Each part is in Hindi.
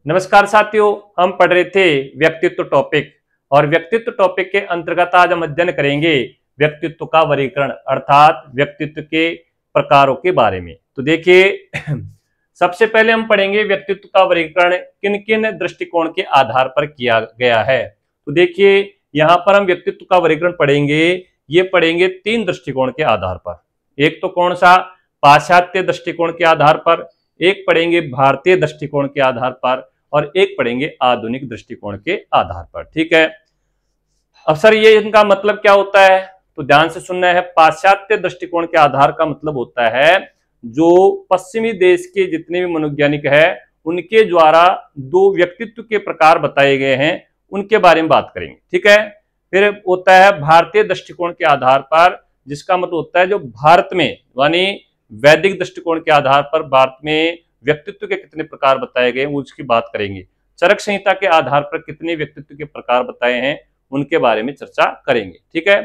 नमस्कार साथियों, हम पढ़ रहे थे व्यक्तित्व टॉपिक और व्यक्तित्व टॉपिक के अंतर्गत आज हम अध्ययन करेंगे व्यक्तित्व का वर्गीकरण अर्थात व्यक्तित्व के प्रकारों के बारे में। तो देखिए सबसे पहले हम पढ़ेंगे व्यक्तित्व का वर्गीकरण किन किन दृष्टिकोण के आधार पर किया गया है। तो देखिए यहाँ पर हम व्यक्तित्व का वर्गीकरण पढ़ेंगे, ये पढ़ेंगे तीन दृष्टिकोण के आधार पर। एक तो कौन सा, पाश्चात्य दृष्टिकोण के आधार पर, एक पढ़ेंगे भारतीय दृष्टिकोण के आधार पर और एक पढ़ेंगे आधुनिक दृष्टिकोण के आधार पर। ठीक है, अब सर ये इनका मतलब क्या होता है, तो ध्यान से सुनना है। पाश्चात्य दृष्टिकोण के आधार का मतलब होता है जो पश्चिमी देश के जितने भी मनोवैज्ञानिक है उनके द्वारा दो व्यक्तित्व के प्रकार बताए गए हैं उनके बारे में बात करेंगे। ठीक है, फिर होता है भारतीय दृष्टिकोण के आधार पर, जिसका मतलब होता है जो भारत में यानी वैदिक दृष्टिकोण के आधार पर भारत में व्यक्तित्व के कितने प्रकार बताए गए उसकी बात करेंगे। चरक संहिता के आधार पर कितने व्यक्तित्व के प्रकार बताए हैं उनके बारे में चर्चा करेंगे। ठीक है,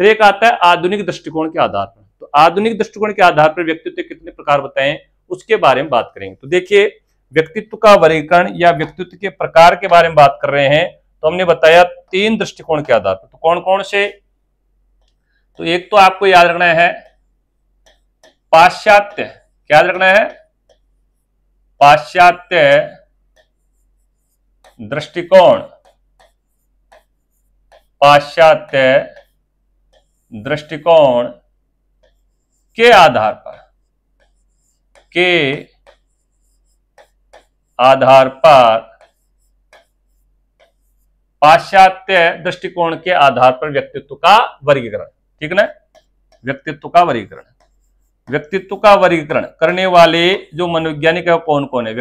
फिर एक आता है आधुनिक दृष्टिकोण के आधार पर। तो आधुनिक दृष्टिकोण के आधार पर व्यक्तित्व के कितने प्रकार बताए हैं उसके बारे में बात करेंगे। तो देखिए व्यक्तित्व का वर्गीकरण या व्यक्तित्व के प्रकार के बारे में बात कर रहे हैं, तो हमने बताया तीन दृष्टिकोण के आधार पर। तो कौन कौन से, तो एक तो आपको याद रखना है पाश्चात्य, क्या याद रखना है, पाश्चात्य दृष्टिकोण, पाश्चात्य दृष्टिकोण के आधार पर, पाश्चात्य दृष्टिकोण के आधार पर व्यक्तित्व का वर्गीकरण। ठीक ना, व्यक्तित्व का वर्गीकरण, व्यक्तित्व का वर्गीकरण करने वाले जो मनोवैज्ञानिक है वो कौन कौन है,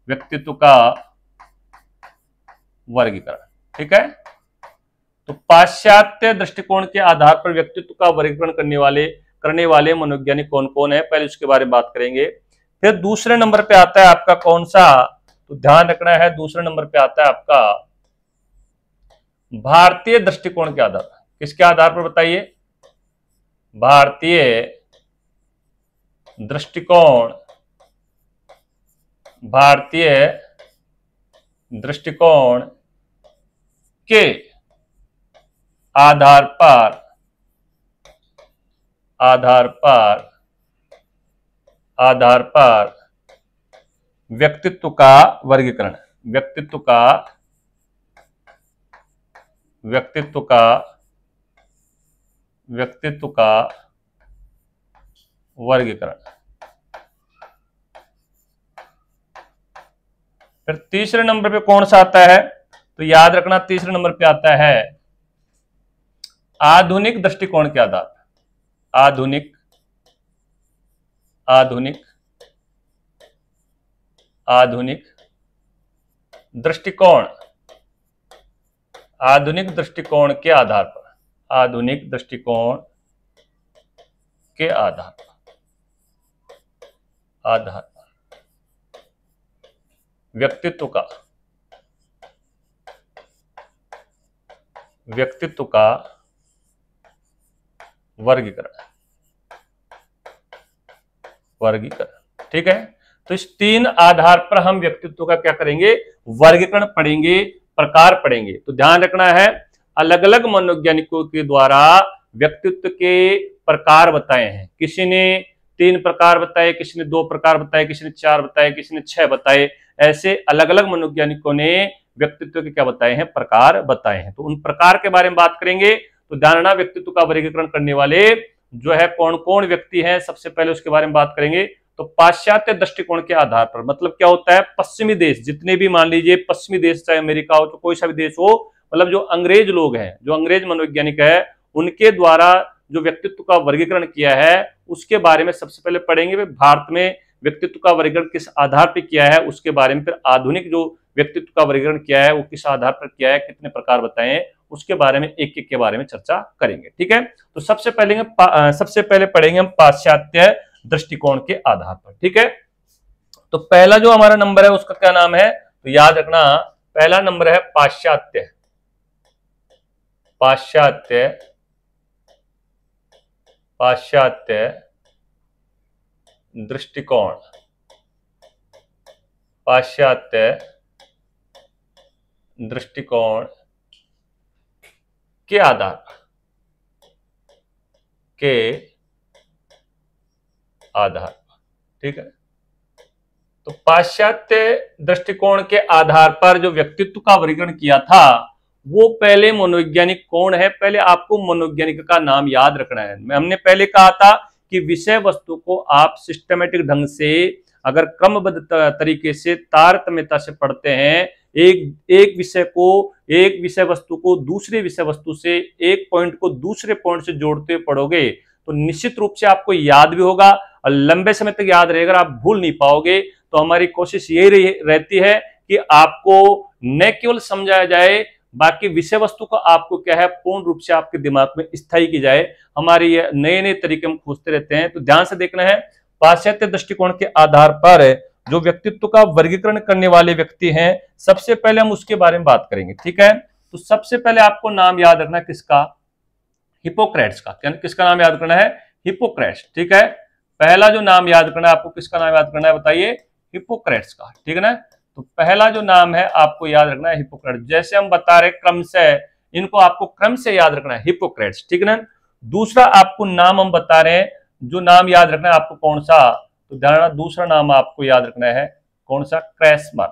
व्यक्तित्व का वर्गीकरण। ठीक है, तो पाश्चात्य दृष्टिकोण के आधार पर व्यक्तित्व का वर्गीकरण करने वाले मनोवैज्ञानिक कौन कौन है, पहले उसके बारे में बात करेंगे। फिर दूसरे नंबर पे आता है आपका कौन सा, तो ध्यान रखना है दूसरे नंबर पे आता है आपका भारतीय दृष्टिकोण के आधार पर। किसके आधार पर बताइए, भारतीय दृष्टिकोण, भारतीय दृष्टिकोण के आधार पर व्यक्तित्व का वर्गीकरण, व्यक्तित्व का वर्गीकरण। फिर तीसरे नंबर पे कौन सा आता है, तो याद रखना तीसरे नंबर पे आता है आधुनिक दृष्टिकोण के आधार पर, आधुनिक दृष्टिकोण, आधुनिक दृष्टिकोण के आधार पर, आधुनिक दृष्टिकोण के आधार पर व्यक्तित्व का वर्गीकरण। ठीक है, तो इस तीन आधार पर हम व्यक्तित्व का क्या करेंगे, वर्गीकरण पढ़ेंगे, प्रकार पढ़ेंगे। तो ध्यान रखना है अलग अलग मनोवैज्ञानिकों के द्वारा व्यक्तित्व के प्रकार बताए हैं। किसी ने 3 प्रकार बताए, किसी ने 2 प्रकार बताए, किसी ने 4 बताए, किसी ने 6 बताए। ऐसे अलग अलग मनोवैज्ञानिकों ने व्यक्तित्व के क्या बताए हैं, प्रकार बताए हैं। तो उन प्रकार के बारे में बात करेंगे। तो ध्यान रखना व्यक्तित्व का वर्गीकरण करने वाले जो है कौन कौन व्यक्ति हैं, सबसे पहले उसके बारे में बात करेंगे। तो पाश्चात्य दृष्टिकोण के आधार पर मतलब क्या होता है, पश्चिमी देश जितने भी, मान लीजिए पश्चिमी देश, चाहे अमेरिका हो तो कोई सा भी देश हो, मतलब जो अंग्रेज लोग हैं, जो अंग्रेज मनोवैज्ञानिक है, उनके द्वारा जो व्यक्तित्व का वर्गीकरण किया है उसके बारे में सबसे पहले पढ़ेंगे। भारत में व्यक्तित्व का वर्गीकरण किस आधार पर किया है उसके बारे में, फिर आधुनिक जो व्यक्तित्व का वर्गीकरण किया है वो किस आधार पर किया है, कितने प्रकार बताए हैं, उसके बारे में एक एक के बारे में चर्चा करेंगे। ठीक है, तो सबसे पहले पढ़ेंगे हम पाश्चात्य दृष्टिकोण के आधार पर। ठीक है, तो पहला जो हमारा नंबर है उसका क्या नाम है, तो याद रखना पहला नंबर है पाश्चात्य दृष्टिकोण पाश्चात्य दृष्टिकोण के आधार ठीक है। तो पाश्चात्य दृष्टिकोण के आधार पर जो व्यक्तित्व का वर्गीकरण किया था वो पहले मनोवैज्ञानिक कौन है, पहले आपको मनोवैज्ञानिक का नाम याद रखना है। हमने पहले कहा था कि विषय वस्तु को आप सिस्टमेटिक ढंग से अगर क्रमबद्ध तरीके से तारतम्यता से पढ़ते हैं, एक विषय वस्तु को दूसरे विषय वस्तु से, एक पॉइंट को दूसरे पॉइंट से जोड़ते हुए पढ़ोगे तो निश्चित रूप से आपको याद भी होगा और लंबे समय तक याद रहेगा, आप भूल नहीं पाओगे। तो हमारी कोशिश यही रहती है कि आपको न केवल समझाया जाए, बाकी विषय वस्तु को आपको क्या है पूर्ण रूप से आपके दिमाग में स्थायी की जाए। हमारे नए नए तरीके हम खोजते रहते हैं। तो ध्यान से देखना है, पाश्चात्य दृष्टिकोण के आधार पर जो व्यक्तित्व का वर्गीकरण करने वाले व्यक्ति हैं, सबसे पहले हम उसके बारे में बात करेंगे, ठीक है। तो सबसे पहले आपको नाम याद रखना है किसका, हिप्पोक्रेट्स का। किसका नाम याद करना है, हिप्पोक्रेट्स, ठीक है। पहला जो नाम याद करना है आपको, किसका नाम याद करना है बताइए, हिप्पोक्रेट्स का, ठीक है ना। तो पहला जो नाम है आपको याद रखना है हिप्पोक्रेट्स। जैसे हम बता रहे क्रम से, इनको आपको क्रम से याद रखना है, हिप्पोक्रेट्स, ठीक है ना। दूसरा आपको नाम हम बता रहे हैं, जो नाम याद रखना है आपको कौन सा, तो ध्यान, दूसरा नाम आपको याद रखना है कौन सा, क्रैस्मर।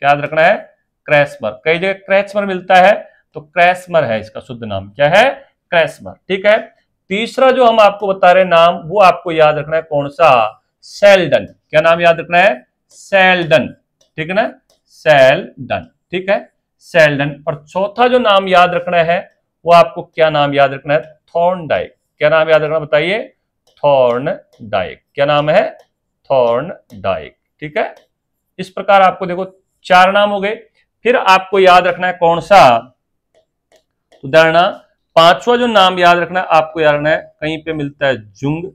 क्या याद रखना है, क्रैस्मर। कई जगह क्रैस्मर मिलता है, तो क्रैस्मर है इसका शुद्ध नाम, क्या है, क्रैस्मर, ठीक है। तीसरा जो हम आपको बता रहे नाम, वो आपको याद रखना है कौन सा, सेल्डन। क्या नाम याद रखना है, सेल्डन, ठीक है ना, सेल्डन, ठीक है, सेल्डन। और चौथा जो नाम याद रखना है वो आपको क्या नाम याद रखना है, थॉर्नडाइक। क्या नाम याद रखना बताइए, थॉर्नडाइक। क्या नाम है, थॉर्नडाइक, ठीक है। इस प्रकार आपको देखो 4 नाम हो गए। फिर आपको याद रखना है कौन सा, तो उदाहरण 5वां जो नाम याद रखना है आपको याद रखना है, कहीं पे मिलता है जुंग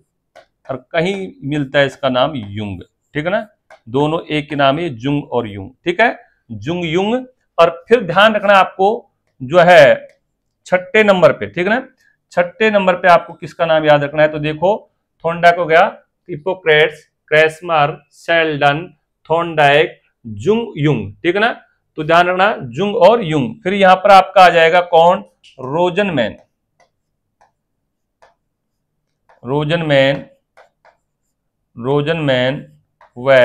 और कहीं मिलता है इसका नाम युंग, ठीक है ना। दोनों एक के नाम है, जुंग और युंग, ठीक है, जुंग युंग। और फिर ध्यान रखना आपको जो है 6ठे नंबर पे, ठीक है ना, 6ठे नंबर पे आपको किसका नाम याद रखना है, तो देखो थॉर्नडाइक हो गया, Hippocrates, Kretschmer, Sheldon, Thorndike, Jung Jung, ठीक है ना। तो ध्यान रखना जुंग और युंग। फिर यहां पर आपका आ जाएगा कौन, रोजनमैन, रोजनमैन, रोजनमैन व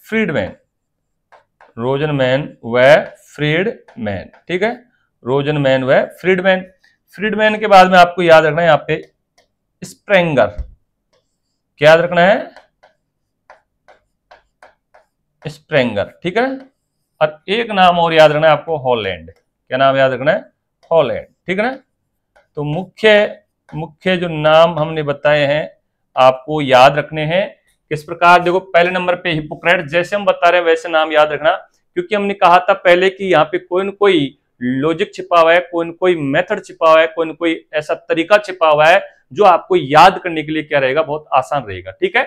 फ्रीडमैन, रोजनमैन व फ्रीडमैन, ठीक है, रोजनमैन व फ्रीडमैन। फ्रीडमैन के बाद में आपको याद रखना है यहां पे स्प्रेंगर। क्या याद रखना है, स्प्रेंगर, ठीक है। और एक नाम और याद रखना है आपको, हॉलैंड। क्या नाम याद रखना है, हॉलैंड, ठीक है ना। तो मुख्य जो नाम हमने बताए हैं आपको याद रखने हैं। किस प्रकार, देखो पहले नंबर पे हिप्पोक्रेट्स, जैसे हम बता रहे हैं वैसे नाम याद रखना, क्योंकि हमने कहा था पहले कि यहाँ पे कोई न कोई लॉजिक छिपा हुआ है, कोई न कोई मेथड छिपा हुआ है, कोई न कोई ऐसा तरीका छिपा हुआ है जो आपको याद करने के लिए क्या रहेगा, बहुत आसान रहेगा, ठीक है।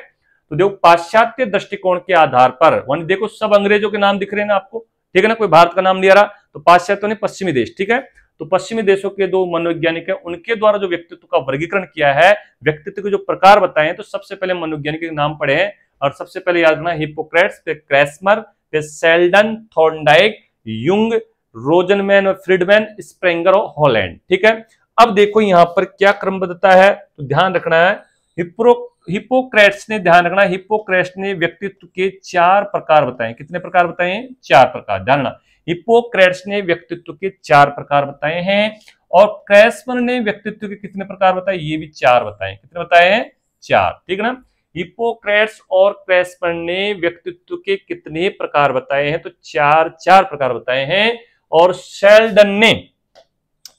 तो देखो पाश्चात्य दृष्टिकोण के आधार पर, देखो सब अंग्रेजों के नाम दिख रहे हैं ना आपको, ठीक है ना, कोई भारत का नाम नहीं आ रहा। तो पाश्चात्य ने पश्चिमी देश, ठीक है। तो पश्चिमी देशों के 2 मनोवैज्ञानिक है, उनके द्वारा जो व्यक्तित्व का वर्गीकरण किया है, व्यक्तित्व के जो प्रकार बताए हैं, तो सबसे पहले मनोवैज्ञानिक के नाम पढ़े हैं। और सबसे पहले याद रखना हिप्पोक्रेट्स, फिर क्रैस्मर, फिर सेल्डन, थॉर्नडाइक, युंग, रोजनमैन और फ्रीडमैन, स्प्रेंगर और हॉलैंड, ठीक है। अब देखो यहां पर क्या क्रमबद्धता है, तो ध्यान रखना है, हिप्पोक्रेट्स ने, ध्यान रखना, हिप्पोक्रेट्स ने व्यक्तित्व के 4 प्रकार बताए। कितने प्रकार बताए हैं, 4 प्रकार, ध्यान रखना। हिप्पोक्रेट्स ने व्यक्तित्व के 4 प्रकार बताए हैं। और क्रैस्मर ने व्यक्तित्व के कितने प्रकार बताए, ये भी 4 बताए। कितने बताए हैं, 4, ठीक है ना। हिप्पोक्रेट्स और क्रैस्मर ने व्यक्तित्व के कितने प्रकार बताए हैं, तो 4 प्रकार बताए हैं। और सेल्डन ने,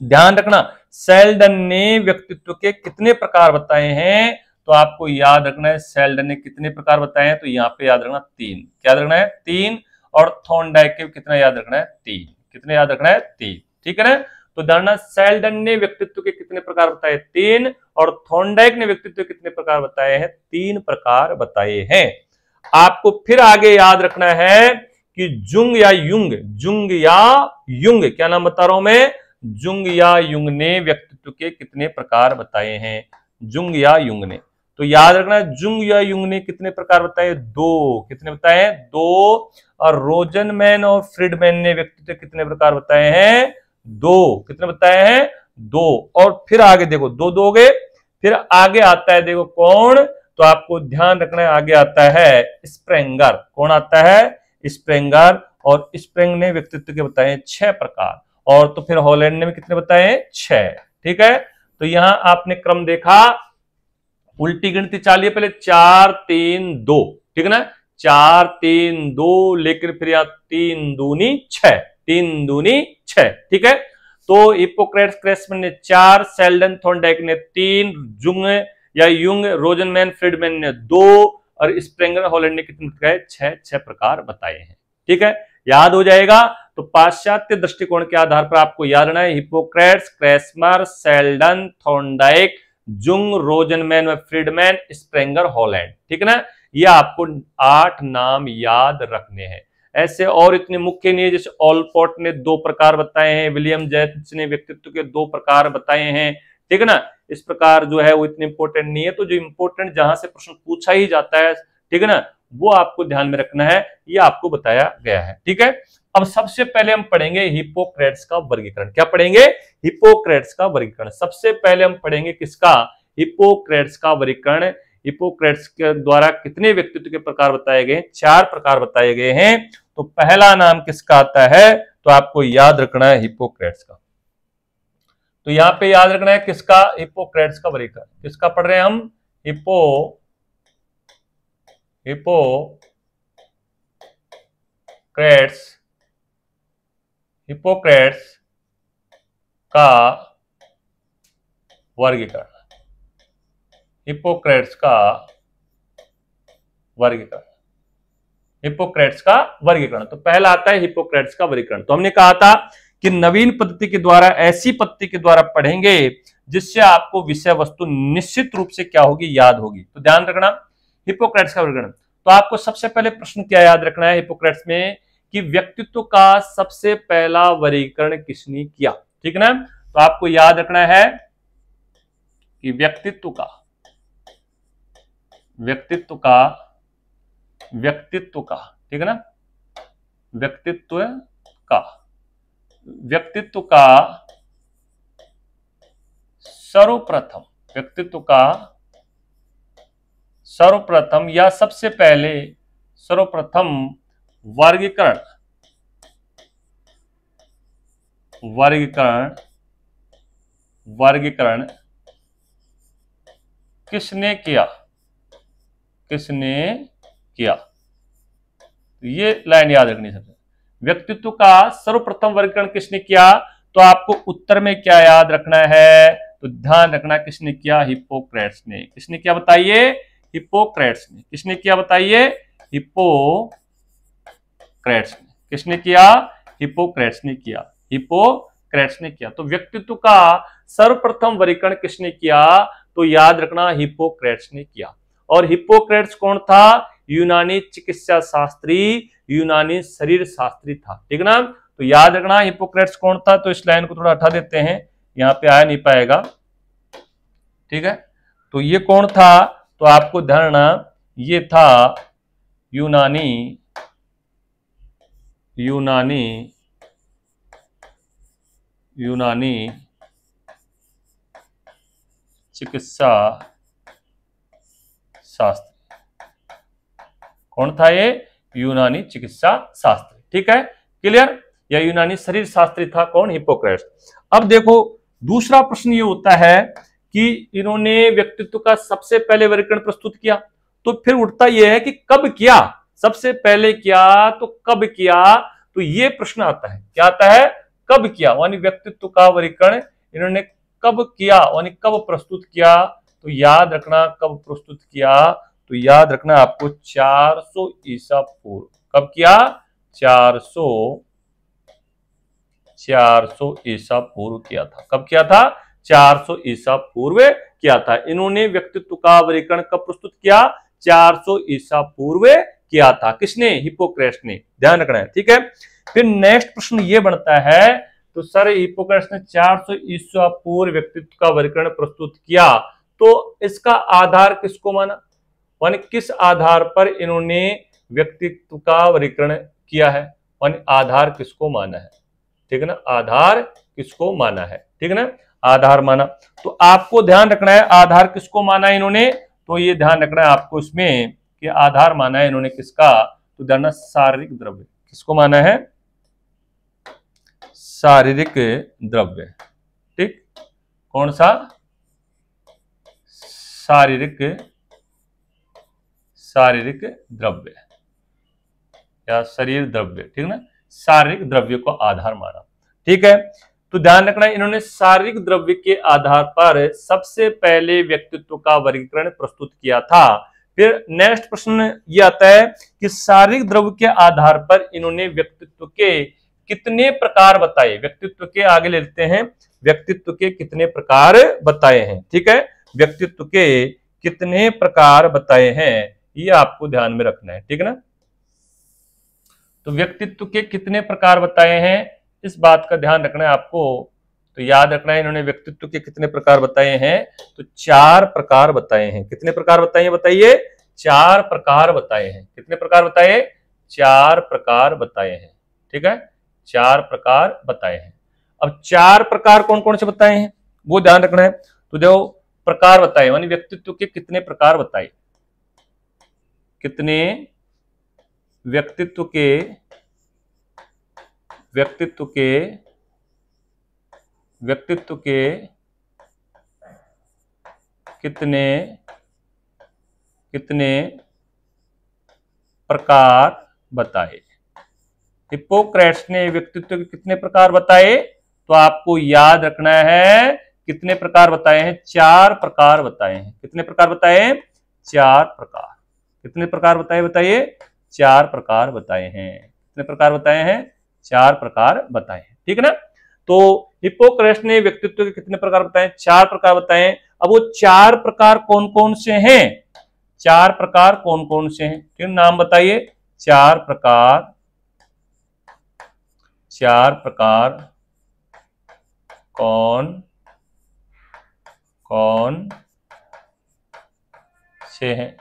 ध्यान रखना, सेल्डन ने व्यक्तित्व के कितने प्रकार बताए हैं, तो आपको याद रखना है सेल्डन ने कितने प्रकार बताए हैं, तो यहां पे याद रखना 3। क्या याद रखना है, 3। और थॉर्नडाइक के कितना याद रखना है, 3। कितने याद रखना है, 3, ठीक है ना। तो ध्यान, सेल्डन ने व्यक्तित्व के कितने प्रकार बताए, 3। और थॉर्नडाइक ने व्यक्तित्व के कितने प्रकार बताए हैं, 3 प्रकार बताए हैं। आपको फिर आगे याद रखना है कि जुंग या युंग, जुंग या युंग, क्या नाम बता रहा हूं मैं, जुंग या युंग ने व्यक्तित्व के कितने प्रकार बताए हैं, जुंग या युंग ने। तो याद रखना जुंग या युंग ने कितने प्रकार बताए? 2। कितने बताए? 2। और रोजनमैन और फ्रीडमैन ने व्यक्तित्व कितने प्रकार बताए हैं? 2। कितने बताए हैं? 2। और फिर आगे देखो, 2 हो गए, फिर आगे आता है देखो कौन, तो आपको ध्यान रखना है आगे आता है स्प्रेंगर। कौन आता है? स्प्रेंगर। और स्प्रेंग ने व्यक्तित्व के बताए 6 प्रकार, और तो फिर हॉलैंड ने भी कितने बताए? 6। ठीक है, तो यहां आपने क्रम देखा, उल्टी गिनती चालिए, पहले 4 3 2, ठीक है ना, 4 3 2, लेकिन फिर यहां 3 दूनी 6, 3 दूनी 6, ठीक है। तो हिप्पोक्रेट्स क्रेसमैन ने 4, सेल्डन थॉर्नडाइक ने 3, जुंग या युंग रोजनमैन फ्रीडमैन ने 2, और स्प्रेंगर हॉलैंड ने कितने बताए? 6 प्रकार बताए हैं। ठीक है, याद हो जाएगा। तो पाश्चात्य दृष्टिकोण के आधार पर आपको याद रखना है हिप्पोक्रेट्स, क्रेसमर, सेल्डन, थॉर्नडाइक, जुंग, रोजनमैन व फ्रीडमैन, स्प्रेंगर, हॉलैंड। ठीक है ना, ये आपको 8 नाम याद रखने हैं। ऐसे और इतने मुख्य नहीं है, जैसे ऑलपोर्ट ने 2 प्रकार बताए हैं, विलियम जेम्स ने व्यक्तित्व के 2 प्रकार बताए हैं। ठीक है ना, इस प्रकार जो है वो इतने इंपॉर्टेंट नहीं है। तो जो इंपॉर्टेंट जहां से प्रश्न पूछा ही जाता है, ठीक है ना, वो आपको ध्यान में रखना है, ये आपको बताया गया है। ठीक है, अब सबसे पहले हम पढ़ेंगे हिप्पोक्रेट्स का वर्गीकरण। क्या पढ़ेंगे? हिप्पोक्रेट्स का वर्गीकरण। सबसे पहले हम पढ़ेंगे किसका? हिप्पोक्रेट्स का वर्गीकरण। हिप्पोक्रेट्स के द्वारा कितने व्यक्तित्व के प्रकार बताए गए? 4 प्रकार बताए गए हैं। तो पहला नाम किसका आता है? तो आपको याद रखना है हिप्पोक्रेट्स का। तो यहां पे याद रखना है किसका? हिप्पोक्रेट्स का वर्गीकरण। किसका पढ़ रहे हैं हम? हिप्पोक्रेट्स का वर्गीकरण। हिप्पोक्रेट्स का वर्गीकरण। हिप्पोक्रेट्स का वर्गीकरण। तो पहला आता है हिप्पोक्रेट्स का वर्गीकरण। तो हमने कहा था कि नवीन पद्धति के द्वारा, ऐसी पद्धति के द्वारा पढ़ेंगे जिससे आपको विषय वस्तु निश्चित रूप से क्या होगी? याद होगी। तो ध्यान रखना हिप्पोक्रेट्स का वर्गीकरण। तो आपको सबसे पहले प्रश्न क्या याद रखना है हिप्पोक्रेट्स में, कि व्यक्तित्व का सबसे पहला वर्गीकरण किसने किया? ठीक है ना, तो आपको याद रखना है कि व्यक्तित्व का ठीक है ना, व्यक्तित्व का सर्वप्रथम या सबसे पहले सर्वप्रथम वर्गीकरण किसने किया? ये लाइन याद रखनी है। व्यक्तित्व का सर्वप्रथम वर्गीकरण किसने किया? तो आपको उत्तर में क्या याद रखना है? तो ध्यान रखना किसने किया? हिप्पोक्रेट्स ने। किसने किया बताइए? हिप्पोक्रेट्स ने। किसने किया बताइए? हिप्पोक्रेट्स ने। किसने किया? हिप्पोक्रेट्स ने किया। हिप्पोक्रेट्स ने किया। तो व्यक्तित्व का सर्वप्रथम वर्गीकरण किसने किया? तो याद रखना हिप्पोक्रेट्स ने किया। और हिप्पोक्रेट्स कौन था? यूनानी चिकित्सा शास्त्री, यूनानी शरीर शास्त्री था। ठीक है ना, तो याद रखना हिप्पोक्रेट्स कौन था। तो इस लाइन को थोड़ा हटा देते हैं, यहां पे आ नहीं पाएगा। ठीक है, तो ये कौन था? तो आपको ध्यान रखना ये था यूनानी चिकित्सा शास्त्र। कौन था ये? यूनानी चिकित्सा शास्त्री। ठीक है, क्लियर? या यूनानी शरीर शास्त्री था कौन? हिप्पोक्रेट्स। अब देखो दूसरा प्रश्न ये होता है कि इन्होंने व्यक्तित्व का सबसे पहले वर्गीकरण प्रस्तुत किया, तो फिर उठता यह है कि कब किया? सबसे पहले किया तो कब किया? तो ये प्रश्न आता है। क्या आता है? कब किया, यानी व्यक्तित्व का वर्गीकरण इन्होंने कब किया, यानी कब प्रस्तुत किया? तो याद रखना कब प्रस्तुत किया? तो याद रखना आपको 400 ईसा पूर्व। कब किया? 400 ईसा पूर्व किया था। कब किया था? 400 ईसा पूर्व किया था। इन्होंने व्यक्तित्व का वर्गीकरण कब प्रस्तुत किया? 400 ईसा पूर्व किया था। किसने? हिप्पोक्रेट्स ने। ध्यान रखना है, ठीक है। फिर नेक्स्ट प्रश्न ये बनता है, तो सर हिप्पोक्रेट्स ने 400 ईसा पूर्व व्यक्तित्व का वर्गीकरण प्रस्तुत किया, तो इसका आधार किसको माना, यानी किस आधार पर इन्होंने व्यक्तित्व का वर्गीकरण किया है, यानी आधार किसको माना है, ठीक है ना, आधार किसको माना है, ठीक है ना, आधार माना। तो आपको ध्यान रखना है आधार किसको माना है इन्होंने, तो ये ध्यान रखना है आपको इसमें कि आधार माना है इन्होंने किसका, तो ध्यान, शारीरिक द्रव्य, किसको माना है, शारीरिक द्रव्य, ठीक, कौन सा, शारीरिक द्रव्य या शरीर द्रव्य, ठीक है ना, शारीरिक द्रव्य को आधार माना, ठीक है। तो ध्यान रखना इन्होंने शारीरिक द्रव्य के आधार पर सबसे पहले व्यक्तित्व का वर्गीकरण प्रस्तुत किया था। फिर नेक्स्ट प्रश्न ये आता है कि शारीरिक द्रव्य के आधार पर इन्होंने व्यक्तित्व के कितने प्रकार बताए, व्यक्तित्व के आगे लेते हैं, व्यक्तित्व के कितने प्रकार बताए हैं, ठीक है, व्यक्तित्व के कितने प्रकार बताए हैं ये आपको ध्यान में रखना है, ठीक है ना। तो व्यक्तित्व के कितने प्रकार बताए हैं इस बात का ध्यान रखना है आपको, तो याद रखना है इन्होंने व्यक्तित्व के कितने प्रकार बताए हैं, तो 4 प्रकार बताए हैं। कितने प्रकार बताए हैं बताइए, 4 प्रकार बताए हैं। कितने प्रकार बताए, 4 प्रकार बताए हैं, ठीक है, 4 प्रकार बताए हैं। अब 4 प्रकार कौन कौन से बताए हैं वो ध्यान रखना है। तो जो प्रकार बताए यानी व्यक्तित्व के कितने प्रकार बताए, कितने व्यक्तित्व के कितने प्रकार बताए। हिप्पोक्रेट्स ने व्यक्तित्व के कितने प्रकार बताए, तो आपको याद रखना है कितने प्रकार बताए हैं, 4 प्रकार बताए हैं। कितने प्रकार बताए हैं, 4 प्रकार। कितने प्रकार बताए बताइए, 4 प्रकार बताए हैं। कितने प्रकार बताए हैं, 4 प्रकार बताए हैं, ठीक है ना। तो हिप्पोक्रेट्स ने व्यक्तित्व के कितने प्रकार बताए, 4 प्रकार बताए हैं। अब वो 4 प्रकार कौन कौन से हैं, 4 प्रकार कौन कौन से हैं, फिर नाम बताइए। 4 प्रकार कौन कौन से हैं,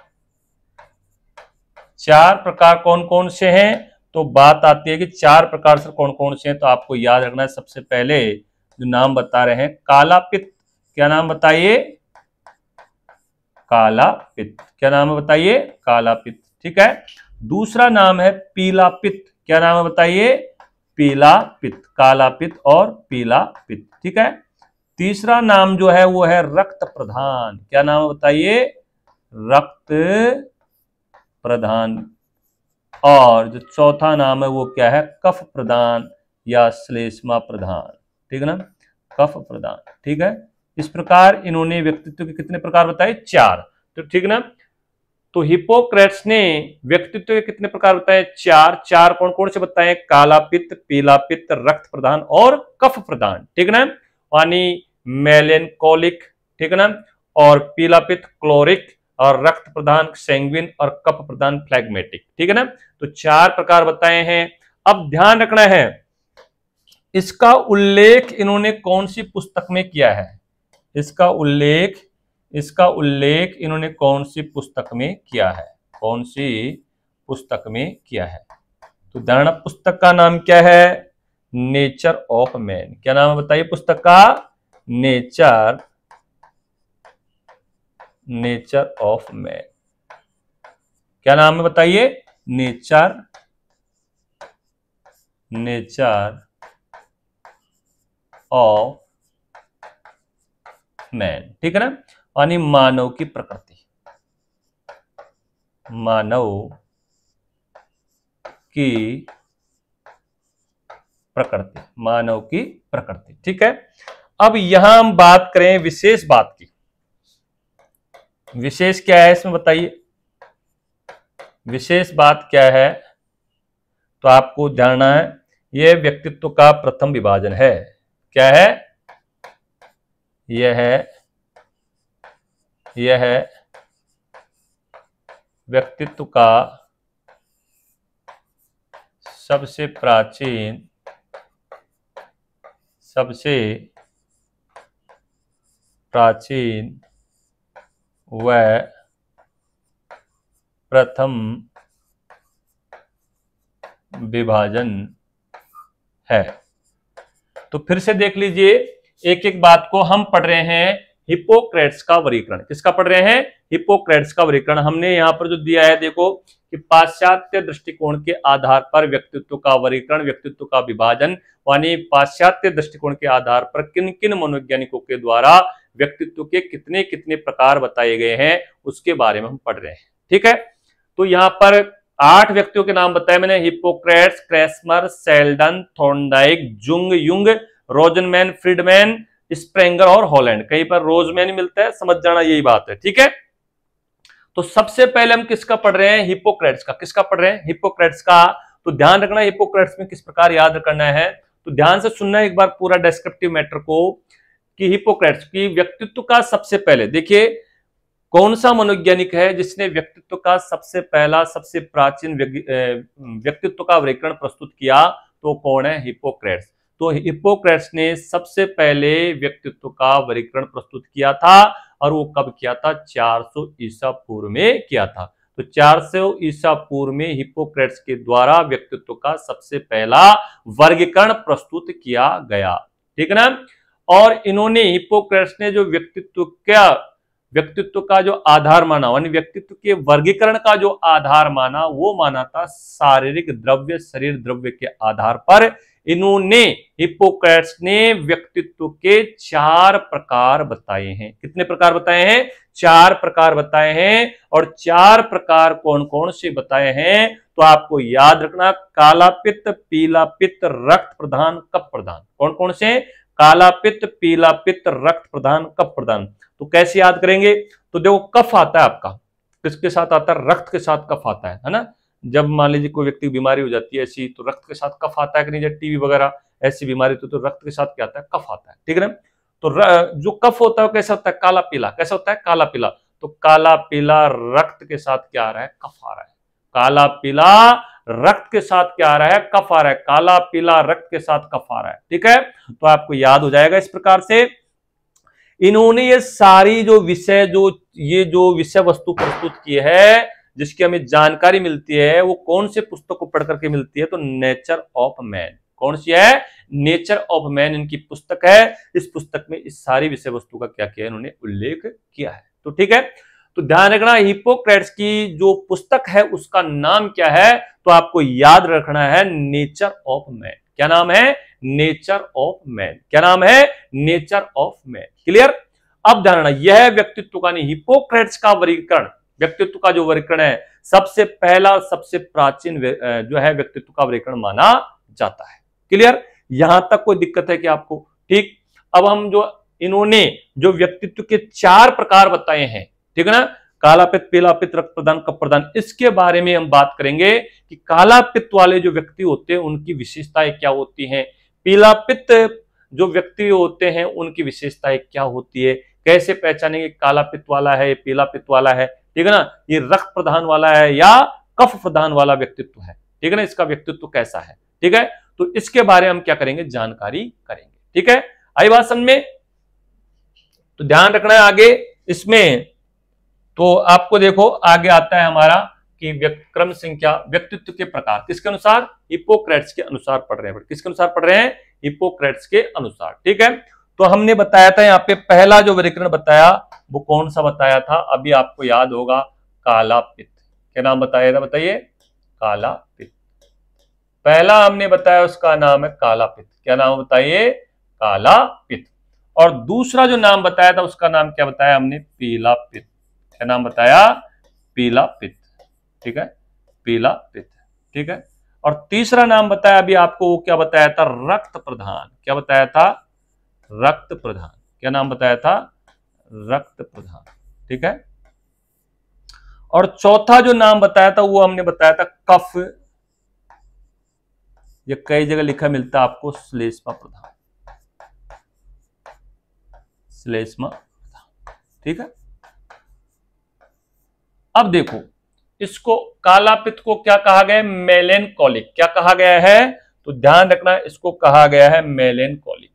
4 प्रकार कौन कौन से हैं। तो बात आती है कि 4 प्रकार से कौन कौन से हैं, तो आपको याद रखना है सबसे पहले जो नाम बता रहे हैं, काला पित्त। क्या नाम बताइए, काला पित्त। क्या नाम है बताइए, काला पित्त, ठीक है। दूसरा नाम है पीला पित्त। क्या नाम है बताइए, पीला पित्त। काला पित्त और पीला पित्त, ठीक है। तीसरा नाम जो है वो है रक्त प्रधान। क्या नाम है बताइए, रक्त प्रधान। और जो चौथा नाम है वो क्या है, कफ प्रधान या श्लेष्मा प्रधान, ठीक है ना, कफ प्रधान, ठीक है। इस प्रकार इन्होंने व्यक्तित्व के कितने प्रकार बताए, 4। तो ठीक है ना। तो हिप्पोक्रेट्स ने व्यक्तित्व के कितने प्रकार बताए, 4। 4 कौन कौन से बताए, काला पित्त, पीला पित्त, रक्त प्रधान और कफ प्रधान, ठीक है ना। यानी मेलेनकोलिक, ठीक है ना, और पीला पित्त क्लोरिक, और रक्त प्रधान सैंग्विन, और कफ प्रधान फ्लैग्मेटिक, ठीक है ना। तो 4 प्रकार बताए हैं। अब ध्यान रखना है इसका उल्लेख इन्होंने कौन सी पुस्तक में किया है, इसका उल्लेख इन्होंने कौन सी पुस्तक में किया है, कौन सी पुस्तक में किया है। तो उदाहरण पुस्तक का नाम क्या है, नेचर ऑफ मैन। क्या नाम है बताइए पुस्तक का, नेचर ऑफ मैन। क्या नाम है बताइए, नेचर ऑफ मैन, ठीक है ना। यानी मानव की प्रकृति, मानव की प्रकृति, ठीक है। अब यहां हम बात करें विशेष बात की। विशेष क्या है इसमें बताइए, विशेष बात क्या है, तो आपको जानना है यह व्यक्तित्व का प्रथम विभाजन है। क्या है, यह है व्यक्तित्व का सबसे प्राचीन वह प्रथम विभाजन है। तो फिर से देख लीजिए, एक एक बात को हम पढ़ रहे हैं। हिप्पोक्रेट्स का वर्गीकरण, किसका पढ़ रहे हैं? हिप्पोक्रेट्स का वर्गीकरण। हमने यहां पर जो दिया है देखो कि पाश्चात्य दृष्टिकोण के आधार पर व्यक्तित्व का वर्गीकरण, व्यक्तित्व का विभाजन, यानी पाश्चात्य दृष्टिकोण के आधार पर किन किन मनोवैज्ञानिकों के द्वारा व्यक्तित्व के कितने कितने प्रकार बताए गए हैं उसके बारे में हम पढ़ रहे हैं। ठीक है, तो यहां पर 8 व्यक्तियों के नाम बताए मैंने, Hippocrates, Kretschmer, Sheldon, Thorndike, Jung, Jung, Rosenman, Friedman, Spranger और हॉलैंड। कहीं पर रोजमैन मिलता है, समझ जाना यही बात है। ठीक है, तो सबसे पहले हम किसका पढ़ रहे हैं? हिप्पोक्रेट्स का। किसका पढ़ रहे हैं? हिप्पोक्रेट्स का। तो ध्यान रखना हिप्पोक्रेट्स में किस प्रकार याद करना है, तो ध्यान से सुनना एक बार पूरा डिस्क्रिप्टिव मैटर को, कि हिप्पोक्रेट्स की व्यक्तित्व का सबसे पहले देखिए कौन सा मनोवैज्ञानिक है जिसने व्यक्तित्व का सबसे पहला सबसे प्राचीन व्यक्तित्व का वर्गीकरण प्रस्तुत किया, तो कौन है? हिप्पोक्रेट्स। तो हिप्पोक्रेट्स ने सबसे पहले व्यक्तित्व का वर्गीकरण प्रस्तुत किया था, और वो कब किया था? 400 ईसा पूर्व में किया था। तो 400 ईसा पूर्व में हिप्पोक्रेट्स के द्वारा व्यक्तित्व का सबसे पहला वर्गीकरण प्रस्तुत किया गया। ठीक है ना? और इन्होंने, हिप्पोक्रेट्स ने जो व्यक्तित्व का जो आधार माना, यानी व्यक्तित्व के वर्गीकरण का जो आधार माना, वो माना था शारीरिक द्रव्य, शरीर द्रव्य के आधार पर। इन्होंने, हिप्पोक्रेट्स ने व्यक्तित्व के 4 प्रकार बताए हैं। कितने प्रकार बताए हैं? 4 प्रकार बताए हैं। और 4 प्रकार कौन कौन से बताए हैं? तो आपको याद रखना, काला पित्त, पीला पित्त, रक्त प्रदान, कफ प्रदान। कौन कौन से? काला पित्त, पीला पित्त, रक्त प्रदान, कफ प्रदान। तो कैसे याद करेंगे? तो देखो, कफ आता है आपका, किसके साथ आता है? रक्त के साथ कफ आता है ना? जब मान लीजिए कोई व्यक्ति की बीमारी हो जाती है ऐसी, तो रक्त के साथ कफ आता है कि नहीं? जब टीबी वगैरह ऐसी बीमारी तो रक्त के साथ क्या आता है? कफ आता है। ठीक है ना? तो जो कफ होता है कैसा होता है? काला पीला। कैसा होता है? काला पीला। तो काला पीला रक्त के साथ क्या आ रहा है? कफ आ रहा है। काला पीला रक्त के साथ क्या आ रहा है? कफ आ रहा है। काला पीला रक्त के साथ कफ आ रहा है। ठीक है, तो आपको याद हो जाएगा इस प्रकार से। इन्होंने ये सारी जो विषय वस्तु प्रस्तुत की है, जिसकी हमें जानकारी मिलती है, वो कौन से पुस्तक को पढ़ करके मिलती है? तो नेचर ऑफ मैन। कौन सी है? नेचर ऑफ मैन इनकी पुस्तक है। इस पुस्तक में इस सारी विषय वस्तु का क्या किया है? इन्होंने उल्लेख किया है। तो ठीक है, तो ध्यान रखना, हिप्पोक्रेट्स की जो पुस्तक है उसका नाम क्या है? तो आपको याद रखना है, नेचर ऑफ मैन। क्या नाम है? Nature of man. क्या नाम है? Nature of man. क्लियर? अब ध्यान रखना, यह व्यक्तित्व का नहीं, हिप्पोक्रेट्स का वर्गीकरण, व्यक्तित्व का जो वर्गीकरण है, सबसे पहला सबसे प्राचीन जो है व्यक्तित्व का वर्गीकरण माना जाता है। क्लियर? यहां तक कोई दिक्कत है कि आपको? ठीक, अब हम इन्होंने जो व्यक्तित्व के 4 प्रकार बताए हैं, ठीक है ना? काला पित्त, पीला पित्त, रक्त प्रदान, कफ प्रदान, इसके बारे में हम बात करेंगे कि काला पित्त वाले जो व्यक्ति होते हैं उनकी विशेषताएं क्या होती हैं, पीला पित्त जो व्यक्ति होते हैं उनकी विशेषताएं क्या होती है, कैसे पहचानेंगे काला पित्त वाला है, पीला पित्त वाला है, ठीक है ना, ये रक्त प्रधान वाला है या कफ प्रधान वाला व्यक्तित्व है, ठीक है ना, इसका व्यक्तित्व कैसा है। ठीक है, तो इसके बारे में हम क्या करेंगे? जानकारी करेंगे। ठीक है, आई बात समझ में? तो ध्यान रखना है आगे इसमें। तो आपको देखो आगे आता है हमारा कि क्रम संख्या, व्यक्तित्व के प्रकार किसके अनुसार? हिप्पोक्रेट्स के अनुसार पढ़ रहे हैं। किसके अनुसार पढ़ रहे हैं? हिप्पोक्रेट्स के अनुसार। ठीक है, तो हमने बताया था यहाँ पे पहला जो वर्गीकरण बताया वो कौन सा बताया था? अभी आपको याद होगा, काला पित्त। क्या नाम बताया था? बताइए, काला पित्त। पहला हमने बताया उसका नाम है काला पित्त। क्या नाम बताइए? काला पित्त। और दूसरा जो नाम बताया था उसका नाम क्या बताया हमने? पीला पित्त। क्या नाम बताया? पीला पित्त। ठीक है, पीला पित्त। ठीक है, और तीसरा नाम बताया अभी आपको, वो क्या बताया था? रक्त प्रधान। क्या बताया था? रक्त प्रधान। क्या नाम बताया था? रक्त प्रधान। ठीक है, और चौथा जो नाम बताया था वो हमने बताया था कफ। ये कई जगह लिखा मिलता है आपको, श्लेष्मा प्रधान। श्लेष्मा प्रधान। ठीक है, अब देखो इसको, काला पित्त को क्या कहा गया है? मेलेनकोलिक। क्या कहा गया है? तो ध्यान रखना, इसको कहा गया है मेलेनकोलिक।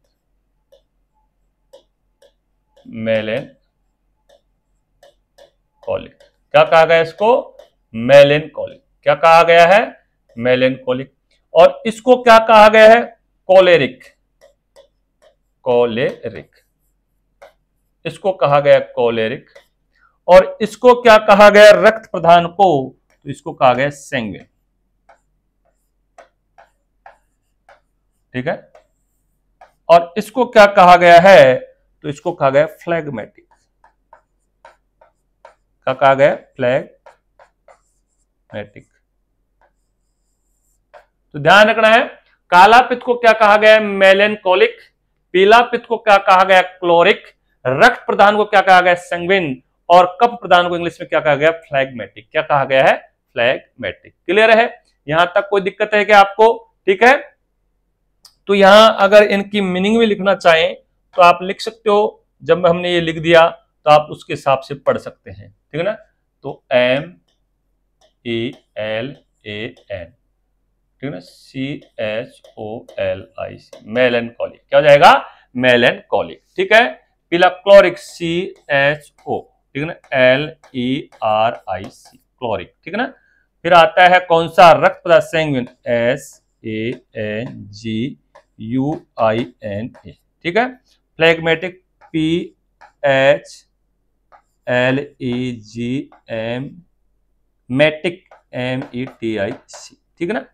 मेलेनकोलिक। क्या कहा गया इसको? मेलेनकोलिक। क्या कहा गया है? मेलेनकोलिक। और इसको क्या कहा गया है? कोलेरिक। कोलेरिक, इसको कहा गया कोलेरिक। और इसको क्या कहा गया? रक्त प्रदान को, तो इसको कहा गया सैंग्विन। ठीक है। और इसको क्या कहा गया है? तो इसको कहा गया फ्लैगमेटिक। क्या कहा गया? फ्लैगमेटिक। तो ध्यान रखना है, काला पित्त को क्या कहा गया? मेलेनकोलिक। पीला पित्त को क्या कहा गया? क्लोरिक। रक्त प्रदान को क्या कहा गया? संगविन। और कफ प्रदान को इंग्लिश में क्या कहा गया? फ्लैगमेटिक। क्या कहा गया है? फ्लैगमेटिक। क्लियर है? यहां तक कोई दिक्कत है क्या आपको? ठीक है। तो यहां अगर इनकी मीनिंग भी लिखना चाहें तो आप लिख सकते हो। जब हमने ये लिख दिया तो आप उसके हिसाब से पढ़ सकते हैं। ठीक है ना। तो MELAN, ठीक है ना, CHOLIC, मेलेनकोलिक। क्या हो जाएगा? मेलेनकोलिक। ठीक है। पीला क्लोरिक, CHO, ठीक है ना, LERIC, क्लोरिक। ठीक है ना। फिर आता है कौन सा? रक्त प्रदान सैंग्विन, SANGUINA। ठीक है। Phlegmatic, PHLEGM, matic, METIC। ठीक है ना।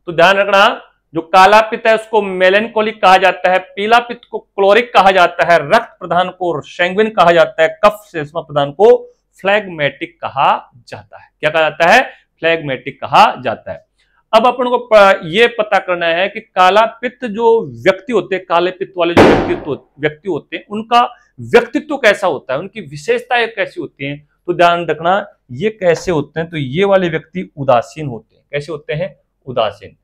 तो ध्यान रखना, जो काला पित्त है उसको मेलेनकोलिक कहा जाता है, पीला पित्त को क्लोरिक कहा जाता है, रक्त प्रदान को सैंग्विन कहा जाता है, कफ श्लेष्मा प्रदान को फ्लैगमेटिक कहा जाता है। क्या कहा जाता है? फ्लैगमेटिक कहा जाता है। अब अपन को ये पता करना है कि काला पित्त जो व्यक्ति होते हैं, काले पित्त वाले जो व्यक्ति होते हैं, उनका व्यक्तित्व कैसा होता है, उनकी विशेषताएं कैसी होती हैं। तो ध्यान रखना, ये कैसे होते हैं? तो ये वाले व्यक्ति उदासीन होते हैं। कैसे होते हैं? उदासीन।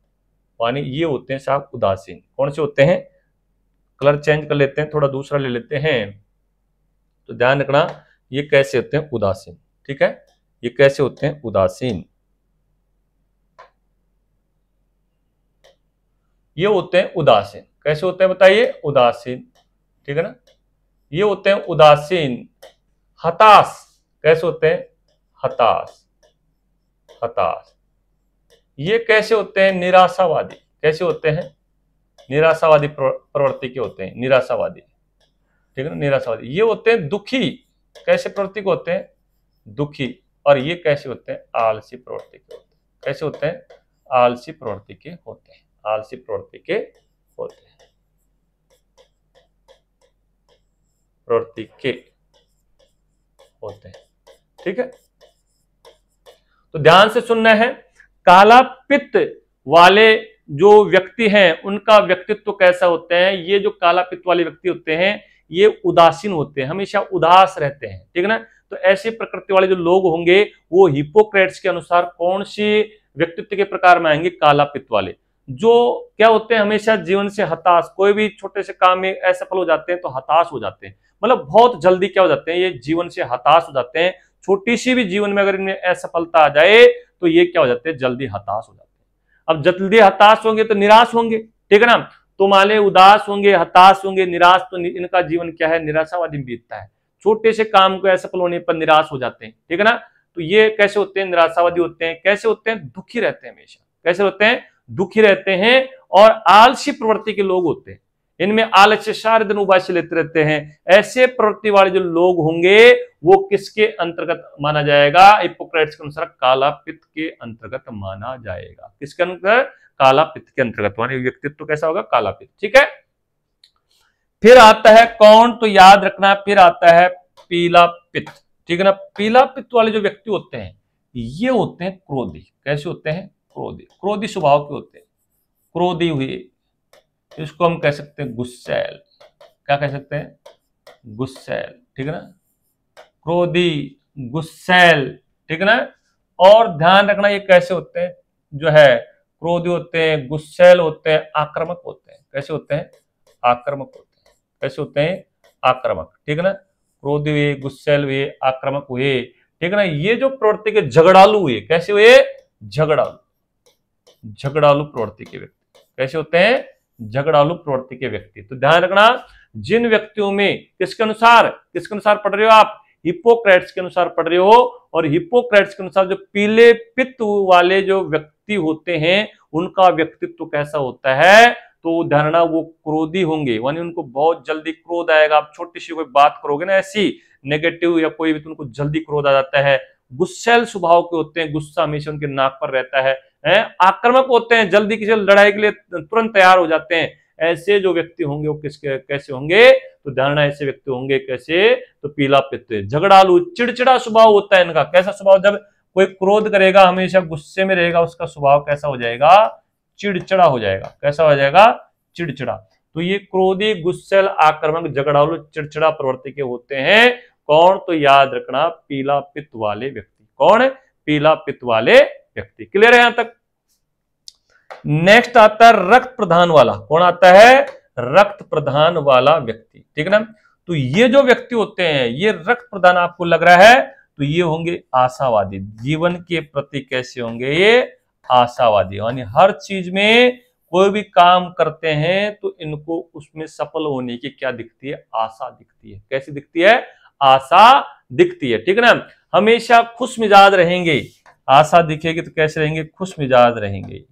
यानी ये होते हैं साहब उदासीन। कौन से होते हैं? कलर चेंज कर लेते हैं, थोड़ा दूसरा ले लेते हैं। तो ध्यान रखना, ये कैसे होते हैं? उदासीन। ठीक है। ये कैसे होते हैं? उदासीन। ये होते हैं उदासीन। कैसे होते हैं बताइए? उदासीन। ठीक है ना। ये होते हैं उदासीन। हताश। कैसे होते हैं? हताश। हताश। ये कैसे होते हैं? निराशावादी। कैसे होते हैं? निराशावादी प्रवृत्ति के होते हैं, निराशावादी। ठीक है ना, निराशावादी। ये होते हैं दुखी। कैसे प्रवृत्ति के होते हैं? दुखी। और ये कैसे होते हैं? आलसी प्रवृत्ति के होते हैं। कैसे होते हैं? आलसी प्रवृत्ति के होते हैं। आलसी प्रवृत्ति के होते हैं। प्रवृत्ति के होते हैं। ठीक है। तो ध्यान से सुनना है, काला पित्त वाले जो व्यक्ति हैं उनका व्यक्तित्व कैसा होते हैं? ये जो काला पित्त वाले व्यक्ति होते हैं ये उदासीन होते हैं, हमेशा उदास रहते हैं। ठीक है ना। तो ऐसे प्रकृति वाले जो लोग होंगे वो हिप्पोक्रेट्स के अनुसार कौन सी व्यक्तित्व के प्रकार में आएंगे? काला पित्त वाले। जो क्या होते हैं? हमेशा जीवन से हताश, कोई भी छोटे से काम में असफल हो जाते हैं तो हताश हो जाते हैं। मतलब बहुत जल्दी क्या हो जाते हैं? ये जीवन से हताश हो जाते हैं। छोटी सी भी जीवन में अगर इनमें असफलता आ जाए तो ये क्या हो जाते हैं? जल्दी हताश हो जाते हैं। अब जल्दी हताश होंगे तो निराश होंगे। ठीक है ना। तो माले उदास होंगे, हताश होंगे, निराश, तो इनका जीवन क्या है? निराशावादी बीतता है। छोटे से काम को असफल होने पर निराश हो जाते हैं। ठीक है ना। तो ये कैसे होते हैं? निराशावादी होते हैं। कैसे होते हैं? दुखी रहते हैं हमेशा। कैसे होते हैं? दुखी रहते हैं। और आलसी प्रवृत्ति के लोग होते हैं। इनमें आलस्य सारे दिन उबासी लेते रहते हैं। ऐसे प्रवृत्ति वाले जो लोग होंगे वो किसके अंतर्गत माना जाएगा? हिप्पोक्रेट्स के अनुसार काला पित्त के अंतर्गत माना जाएगा। किसके अंतर्गत? काला पित्त के अंतर्गत। माने व्यक्तित्व कैसा होगा? काला पित्त। ठीक है। फिर आता है कौन? तो याद रखना, फिर आता है पीला पित्त। ठीक है ना। पीला पित्त वाले जो व्यक्ति होते हैं ये होते हैं क्रोधी। कैसे होते हैं? क्रोधी। क्रोधी स्वभाव के होते हैं। क्रोधी हुए, इसको हम कह सकते हैं गुस्सैल। क्या कह सकते हैं? गुस्सैल। ठीक है ना। क्रोधी, गुस्सैल। ठीक है ना। और ध्यान रखना ये कैसे होते हैं? जो है क्रोधी होते हैं, गुस्सैल होते हैं, आक्रामक होते हैं। कैसे होते हैं? आक्रामक होते हैं। कैसे होते हैं? आक्रामक। ठीक है ना। क्रोधी हुए, गुस्सैल हुए, आक्रामक हुए। ठीक है ना। ये जो प्रवृत्ति के झगड़ालू हुए। कैसे हुए? झगड़ालू। झगड़ालू प्रवृत्ति के व्यक्ति कैसे होते हैं? झगड़ालू प्रवृत्ति के व्यक्ति। तो ध्यान रखना, जिन व्यक्तियों में किसके अनुसार पढ़ रहे हो आप? हिप्पोक्रेट्स के अनुसार पढ़ रहे हो, और हिप्पोक्रेट्स के अनुसार जो पीले पित्त वाले जो व्यक्ति होते हैं उनका व्यक्तित्व कैसा होता है, तो धारणा वो क्रोधी होंगे, यानी उनको बहुत जल्दी क्रोध आएगा। आप छोटी सी कोई बात करोगे ना ऐसी नेगेटिव या कोई भी, तो उनको जल्दी क्रोध आ जाता है। गुस्सैल स्वभाव के होते हैं, गुस्सा हमेशा उनके नाक पर रहता है। आक्रामक होते हैं, जल्दी किसी लड़ाई के लिए तुरंत तैयार हो जाते हैं। ऐसे जो व्यक्ति होंगे वो किसके कैसे होंगे, तो धारणा ऐसे व्यक्ति होंगे कैसे, तो पीला पित्त। झगड़ालू चिड़चिड़ा स्वभाव होता है इनका। कैसा स्वभाव, जब कोई क्रोध करेगा हमेशा गुस्से में रहेगा, उसका स्वभाव कैसा हो जाएगा, चिड़चिड़ा हो जाएगा। कैसा हो जाएगा, चिड़चिड़ा। तो ये क्रोधी, गुस्सैल, आक्रामक, झगड़ालू, चिड़चिड़ा प्रवृत्ति के होते हैं। कौन, तो याद रखना पीला पित्त वाले व्यक्ति। कौन, पीला पित्त वाले व्यक्ति। क्लियर है यहां तक। नेक्स्ट आता है रक्त प्रधान वाला। कौन आता है, रक्त प्रधान वाला व्यक्ति। ठीक है ना। तो ये जो व्यक्ति होते हैं, ये रक्त प्रधान आपको लग रहा है, तो ये होंगे आशावादी। जीवन के प्रति कैसे होंगे, ये आशावादी, यानी हर चीज में कोई भी काम करते हैं तो इनको उसमें सफल होने की क्या दिखती है, आशा दिखती है। कैसी दिखती है, आशा दिखती है। ठीक है ना। हमेशा खुश मिजाज रहेंगे। आशा दिखेगी तो कैसे रहेंगे, खुश मिजाज रहेंगे।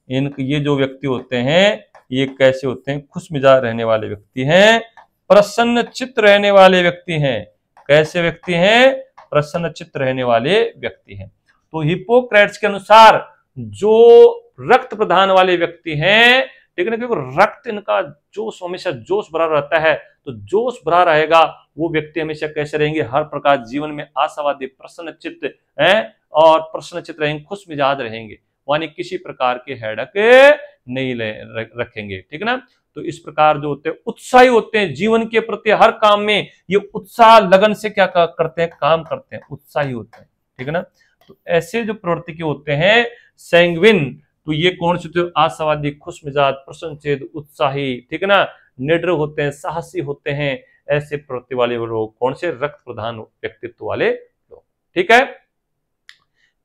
ये जो व्यक्ति होते हैं ये कैसे होते हैं, खुश मिजाज रहने वाले व्यक्ति हैं, प्रसन्न चित्त रहने वाले व्यक्ति हैं। कैसे व्यक्ति हैं, प्रसन्न चित्त रहने वाले व्यक्ति हैं। तो हिप्पोक्रेट्स के अनुसार जो रक्त प्रधान वाले व्यक्ति हैं, ठीक है ना, क्योंकि रक्त इनका जोश, हमेशा जोश भरा रहता है, तो जोश भरा रहेगा वो व्यक्ति हमेशा कैसे रहेंगे, हर प्रकार जीवन में आशावादी, प्रसन्न चित्त है, और प्रसन्न चित्त रहेंगे, खुश मिजाज रहेंगे, यानी किसी प्रकार के हेडक नहीं रखेंगे। ठीक है ना। तो इस प्रकार जो होते हैं उत्साही होते हैं जीवन के प्रति, हर काम में ये उत्साह लगन से क्या करते हैं, काम करते हैं, उत्साही होते हैं। ठीक है ना। तो ऐसे जो प्रवृत्ति के होते हैं सैंग्विन, तो ये कौन से, आशावादी, खुश मिजाज, प्रसन्नचेत, उत्साही, ठीक है ना, निडर होते हैं, साहसी होते हैं। ऐसे प्रवृत्ति वाले लोग कौन से, रक्त प्रधान व्यक्तित्व वाले लोग। ठीक है।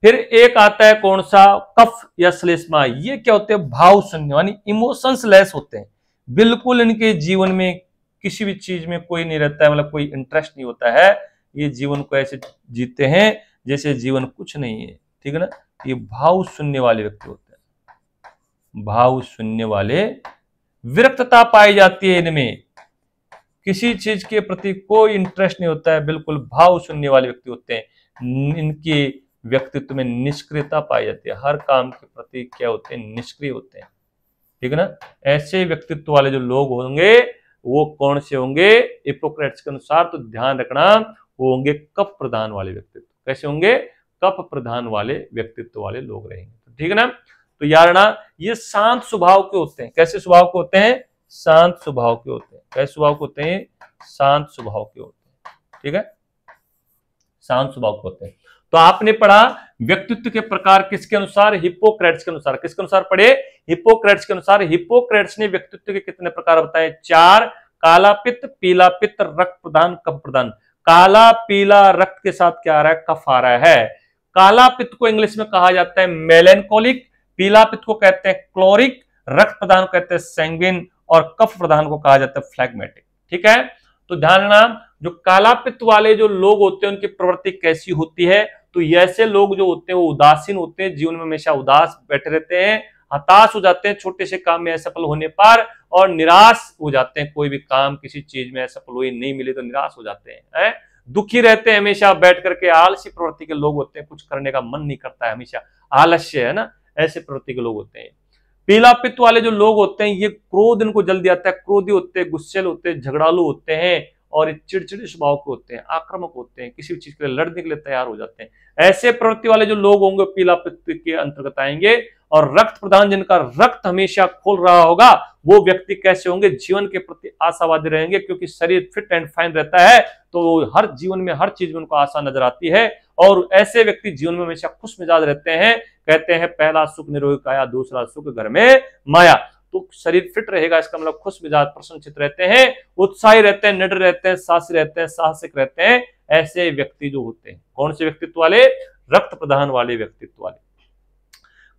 फिर एक आता है कौन सा, कफ या श्लेष्मा। ये क्या होते हैं, भाव शून्य, यानी इमोशंस लेस होते हैं। बिल्कुल इनके जीवन में किसी भी चीज में कोई नहीं रहता है, मतलब कोई इंटरेस्ट नहीं होता है। ये जीवन को ऐसे जीते हैं जैसे जीवन कुछ नहीं है। ठीक है ना। ये भाव शून्य वाले व्यक्ति होते हैं। भाव शून्य वाले, विरक्तता पाई जाती है इनमें, किसी चीज के प्रति कोई इंटरेस्ट नहीं होता है, बिल्कुल भाव शून्य वाले व्यक्ति होते हैं। इनके व्यक्तित्व में निष्क्रियता पाई जाती है, हर काम के प्रति क्या होते हैं, निष्क्रिय होते हैं। ठीक है ना। ऐसे व्यक्तित्व वाले जो लोग होंगे वो कौन से होंगे, हिप्पोक्रेट्स के अनुसार, तो ध्यान रखना वो होंगे कफ प्रधान वाले व्यक्तित्व। कैसे होंगे, कफ प्रधान वाले व्यक्तित्व वाले लोग रहेंगे। ठीक है ना। तो यार ना, ये शांत स्वभाव के होते हैं। कैसे स्वभाव के होते हैं, शांत स्वभाव के होते हैं। कैसे स्वभाव के होते हैं, शांत स्वभाव के होते हैं। ठीक है, शांत स्वभाव के होते हैं। तो आपने पढ़ा व्यक्तित्व के प्रकार किसके अनुसार, हिप्पोक्रेट्स के अनुसार। किसके अनुसार पढ़े, हिप्पोक्रेट्स के अनुसार। हिप्पोक्रेट्स ने व्यक्तित्व के कितने प्रकार बताए, 4। काला पित्त, पीला पित्त, रक्त प्रधान, कफ प्रधान। काला पीला रक्त के साथ क्या आ रहा है, कफ आ रहा है। काला पित्त को इंग्लिश में कहा जाता है मेलेंकोलिक, पीला पित्त को कहते हैं क्लोरिक, रक्त प्रधान को कहते हैं सैंग्विन, और कफ प्रधान को कहा जाता है फ्लैग्मेटिक। ठीक है। तो ध्यान रखना, जो काला पित्त वाले जो लोग होते हैं उनकी प्रवृत्ति कैसी होती है, तो ऐसे लोग जो होते हैं वो उदासीन होते हैं, जीवन में हमेशा उदास बैठे रहते हैं, हताश हो जाते हैं छोटे से काम में असफल होने पर, और निराश हो जाते हैं। कोई भी काम, किसी चीज में असफल हुई नहीं मिले तो निराश हो जाते हैं, दुखी रहते हैं, हमेशा बैठ करके आलसी प्रवृत्ति के लोग होते हैं, कुछ करने का मन नहीं करता है, हमेशा आलस्य है ना, ऐसे प्रवृत्ति के लोग होते हैं। पीला पित्त वाले जो लोग होते हैं ये क्रोध इनको जल्दी आता है, क्रोधी होते हैं, गुस्सेल होते हैं, झगड़ालू होते हैं, और चिड़चिड़े स्वभाव के होते हैं, आक्रामक होते हैं, किसी भी चीज के लिए लड़ने के लिए तैयार हो जाते हैं। ऐसे प्रवृत्ति वाले जो लोग होंगे पीला पित्त के अंतर्गत आएंगे। और रक्त प्रधान, जिनका रक्त हमेशा खोल रहा होगा, वो व्यक्ति कैसे होंगे, जीवन के प्रति आशावादी रहेंगे, क्योंकि शरीर फिट एंड फाइन रहता है, तो हर जीवन में हर चीज में उनको आशा नजर आती है। और ऐसे व्यक्ति जीवन में हमेशा खुश मिजाज रहते हैं। कहते हैं पहला सुख निरोगी काया, दूसरा सुख घर में माया। तो शरीर फिट रहेगा, इसका मतलब खुश मिजाज, प्रसन्नचित रहते हैं, उत्साही रहते हैं, निडर रहते हैं, साहसी रहते हैं, साहसिक रहते हैं। ऐसे व्यक्ति जो होते हैं, कौन से व्यक्तित्व वाले, रक्त प्रधान वाले व्यक्तित्व वाले।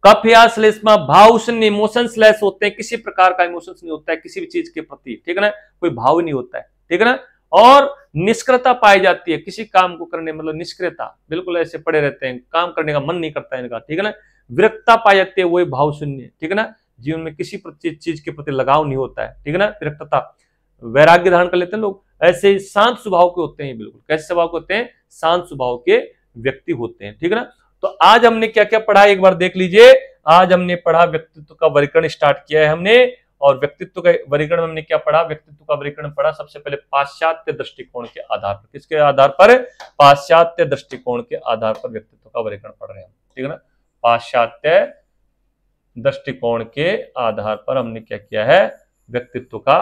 कफ या श्लेष्मा, भाव शून्य, इमोशंस लेस होते हैं, किसी प्रकार का इमोशंस नहीं होता है किसी भी चीज के प्रति। ठीक है ना, कोई भाव नहीं होता है। ठीक है ना। और निष्क्रियता पाई जाती है किसी काम को करने, मतलब निष्क्रियता, बिल्कुल ऐसे पड़े रहते हैं, काम करने का मन नहीं करता है इनका, ठीक है ना। विरक्तता पाई जाती है, वही भाव शून्य, ठीक है ना, जीवन में किसी चीज के प्रति लगाव नहीं होता है, ठीक है ना, विरक्तता। वैराग्य धारण कर लेते हैं लोग, ऐसे शांत स्वभाव के होते हैं, बिल्कुल कैसे स्वभाव के होते हैं, शांत स्वभाव के व्यक्ति होते हैं, ठीक है ना। तो आज हमने क्या क्या पढ़ा एक बार देख लीजिए। आज हमने पढ़ा व्यक्तित्व का वर्गीकरण स्टार्ट किया है हमने, और व्यक्तित्व का वर्गीकरण में हमने क्या पढ़ा, व्यक्तित्व का वर्गीकरण पढ़ा सबसे पहले पाश्चात्य दृष्टिकोण के आधार पर। किसके आधार पर, पाश्चात्य दृष्टिकोण के आधार पर व्यक्तित्व का वर्गीकरण पढ़ रहे हैं, ठीक है ना। पाश्चात्य दृष्टिकोण के आधार पर हमने क्या किया है, व्यक्तित्व का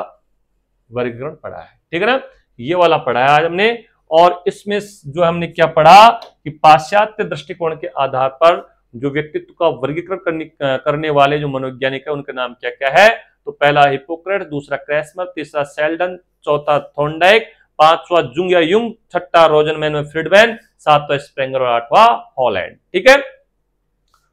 वर्गीकरण पढ़ा है, ठीक है ना, ये वाला पढ़ा है आज हमने। और इसमें जो हमने क्या पढ़ा कि पाश्चात्य दृष्टिकोण के आधार पर जो व्यक्तित्व का वर्गीकरण करने वाले जो मनोवैज्ञानिक है उनके नाम क्या क्या है। तो पहला हिप्पोक्रेट्स, दूसरा क्रेस्मर, तीसरा सेल्डन, चौथा थॉर्नडाइक, पांचवा जुंग या युंग, छठा रोजनमैन और फ्रीडमैन, सातवां स्प्रेंगर और आठवां हॉलैंड, ठीक है।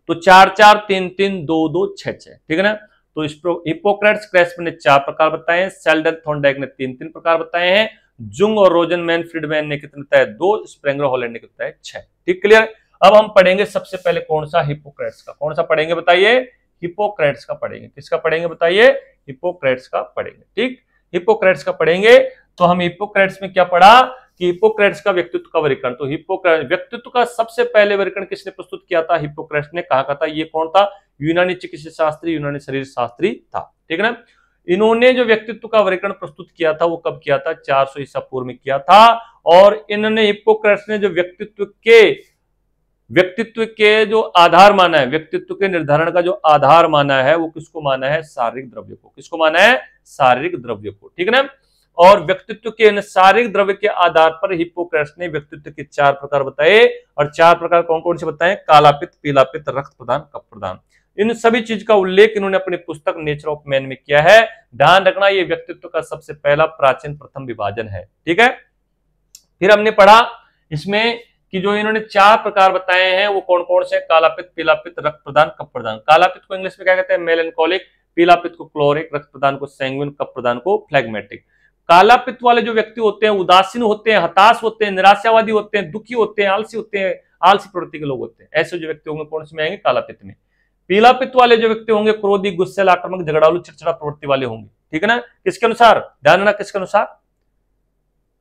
तो 4 4 3 3 2 2 6 6, ठीक है ना। तो हिप्पोक्रेट्स, क्रेस्मर ने 4 प्रकार बताए हैं, सेल्डन थॉर्नडाइक ने 3 3 प्रकार बताए हैं, जुंग और रोजनमैन फ्रीडमैन ने कितने बताए 2, स्प्रेंगर हॉलैंड ने कितने बताए 6, ठीक, क्लियर। अब हम पढ़ेंगे सबसे पहले कौन सा, हिप्पोक्रेट्स का। कौन सा पढ़ेंगे बताइए, हिप्पोक्रेट्स का पढ़ेंगे। किसका पढ़ेंगे बताइए, हिप्पोक्रेट्स का पढ़ेंगे, ठीक, हिप्पोक्रेट्स का पढ़ेंगे। तो हम हिप्पोक्रेट्स में क्या पढ़ा कि हिप्पोक्रेट्स का व्यक्तित्व का वर्गीकरण। तो हिप्पोक्रेट्स व्यक्तित्व का सबसे पहले वर्गीकरण किसने प्रस्तुत किया था, हिप्पोक्रेट्स ने कहा था। ये कौन था, यूनानी चिकित्सा शास्त्री, यूनानी शरीर शास्त्री था, ठीक है ना। इन्होंने जो व्यक्तित्व का वर्गीकरण प्रस्तुत किया था वो कब किया था, 400 ईसा पूर्व में किया था। और इन्होंने हिप्पोक्रेट्स ने जो व्यक्तित्व के जो आधार माना है, व्यक्तित्व के निर्धारण का जो आधार माना है वो किसको माना है, शारीरिक द्रव्य को। किसको माना है, शारीरिक द्रव्य को, ठीक है ना। और व्यक्तित्व के शारीरिक द्रव्य के आधार पर हिप्पोक्रेट्स ने व्यक्तित्व के 4 प्रकार बताए। और 4 प्रकार कौन कौन से बताए, कालापित, पीलापित, रक्त प्रदान, कफ प्रदान। इन सभी चीज का उल्लेख इन्होंने अपनी पुस्तक नेचर ऑफ मैन में किया है। ध्यान रखना ये व्यक्तित्व का सबसे पहला प्राचीन प्रथम विभाजन है, ठीक है। फिर हमने पढ़ा इसमें कि जो इन्होंने 4 प्रकार बताए हैं वो कौन कौन से, कालापित, पीलापित, रक्त प्रदान, कफ प्रदान। कालापित को इंग्लिश में क्या कहते हैं, मेलनकोलिक, पीलापित को क्लोरिक, रक्त प्रदान को सैंग्विन, कफ प्रदान को फ्लैग्मेटिक। कालापित वाले जो व्यक्ति होते हैं उदासीन होते हैं, हताश होते हैं, निराशावादी होते हैं, दुखी होते हैं, आलसी होते हैं, आलसी प्रवृत्ति के लोग होते हैं। ऐसे जो व्यक्ति होंगे कौन से में आएंगे, कालापित में। पीलापित वाले जो व्यक्ति होंगे क्रोधी, गुस्सैल, आक्रामक, झगड़ालू, चिड़चिड़ा प्रवृत्ति वाले होंगे, ठीक है ना। किसके अनुसार, ध्यान रखना, किसके अनुसार,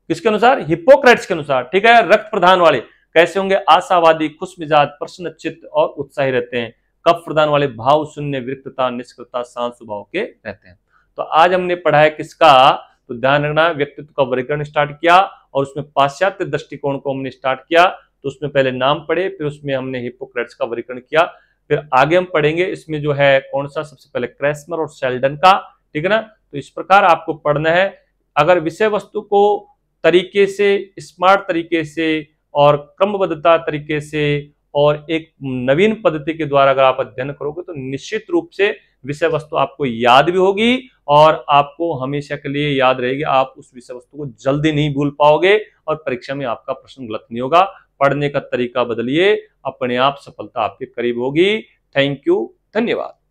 किसके अनुसार, हिप्पोक्रेट्स के अनुसार, ठीक है। रक्त प्रदान वाले कैसे होंगे, आशावादी, खुशमिजाज, प्रसन्नचित्त और उत्साही रहते हैं। कफ प्रदान वाले भाव शून्य, विरक्तता, निष्क्रियता, शांत स्वभाव के रहते हैं। तो आज हमने पढ़ा है किसका, तो ध्यान रखना व्यक्तित्व का वर्गीकरण स्टार्ट किया और उसमें पाश्चात्य दृष्टिकोण को हमने स्टार्ट किया। तो उसमें पहले नाम पढ़े, फिर उसमें हमने हिप्पोक्रेट्स का वर्गीकरण किया। फिर आगे हम पढ़ेंगे इसमें जो है कौन सा, सबसे पहले क्रेस्मर और सेल्डन का, ठीक है ना। तो इस प्रकार आपको पढ़ना है। अगर विषय वस्तु को तरीके से, स्मार्ट तरीके से और क्रमबद्धता तरीके से और एक नवीन पद्धति के द्वारा अगर आप अध्ययन करोगे तो निश्चित रूप से विषय वस्तु आपको याद भी होगी और आपको हमेशा के लिए याद रहेगी। आप उस विषय वस्तु को जल्दी नहीं भूल पाओगे और परीक्षा में आपका प्रश्न गलत नहीं होगा। पढ़ने का तरीका बदलिए, अपने आप सफलता आपके करीब होगी। थैंक यू, धन्यवाद।